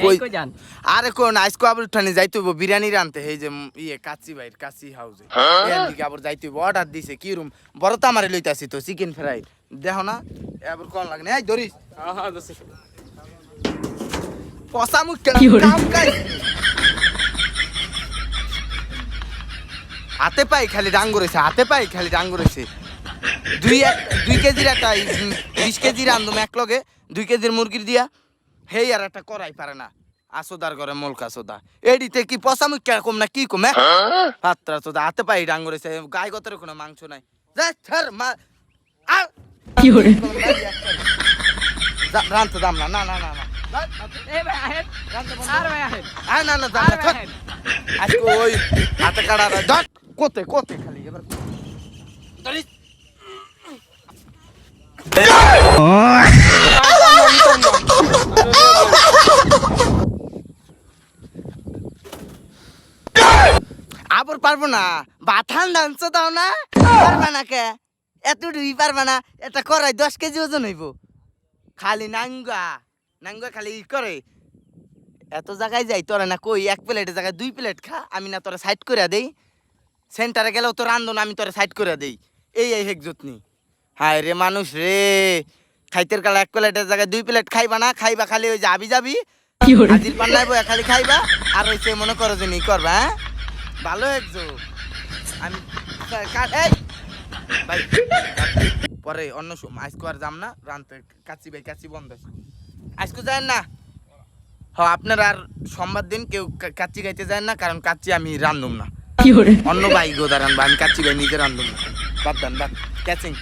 কই যান আরে কোন আজকে আবার উঠানে যাইতে হইব বিরিয়ানি রানতে এই যে ইয়ে কাচ্চি ভাইয়ের কাচ্চি হাউসে এদিকে আবার যাইতে হইব অর্ডার দিছে কি রুম বড় তো আমারে লইতাছি তো চিকেন ফ্রাই দেখো না এবার কোন লাগে না এই ধরিস হ্যাঁ দোস্ত পসা মুখ কাম কাই হাতে পাই খালি ডাঙ্গু রয়েছে হাতে পাই খালি ডাঙ্গু রয়েছে 2 কেজির একটা 20 কেজির আন্দম এক লগে 2 কেজির মুরগির দিয়া হেই আর একটা করাই পারে না আসোদার ঘরে মলকা সোদা এডিতে কি পচা মুখ কম না কি কমে পাত্রা সোদা হাতে পাই ডাঙ্গু রয়েছে গায়ে গতরে কোনো মাংস নাই যা ছাড় মা কি হরে রান্তে দাম না না না না না এ ভাই আহেন আর ভাই আহেন আয় না না দাম না আজকে ওই হাতে কাটা ধর কোতে কোতে খালি এবার ধরিস আবার পারবো না বাথান ডান্স দাও না পারবা না কে এতটুকুই পারবা না এটা করাই 10 কেজি ওজন হইব খালি নাঙ্গা নাঙ্গা খালি করে এত জায়গায় যাই তোরা না কই এক প্লেটের জায়গায় 2 প্লেট খা আমি না তোরা সাইড করে দেই সেন্টারে গেলেও তো রান্ধন আমি তোরা সাইড করে দেই এই হেক যত্নি হায় রে মানুষ রে খাইতের কালা এক প্লেটের জায়গায় 2 প্লেট খাইবা না খাইবা খালি ওই যাবি যাবি হাজির পান্নায় বয়া খালি খাইবা আর ওই সে মনে করো যে নি করবা হ্যাঁ ভালো একজো আমি এই ভাই পরে অন্য আজকে আর যাম না রানতে কাচ্চি ভাই কাচ্চি বন্ধ আছে আজকে যায় না হ্যাঁ আপনার আর সোমবার দিন কেউ কাচ্চি খাইতে যায় না কারণ কাচ্চি আমি রান্ধুম না অন্য ভাই গোদা রানবো আমি কাচ্চি ভাই নিজে রান্ধুম না বাদ দেন বাদ ক্যাচিং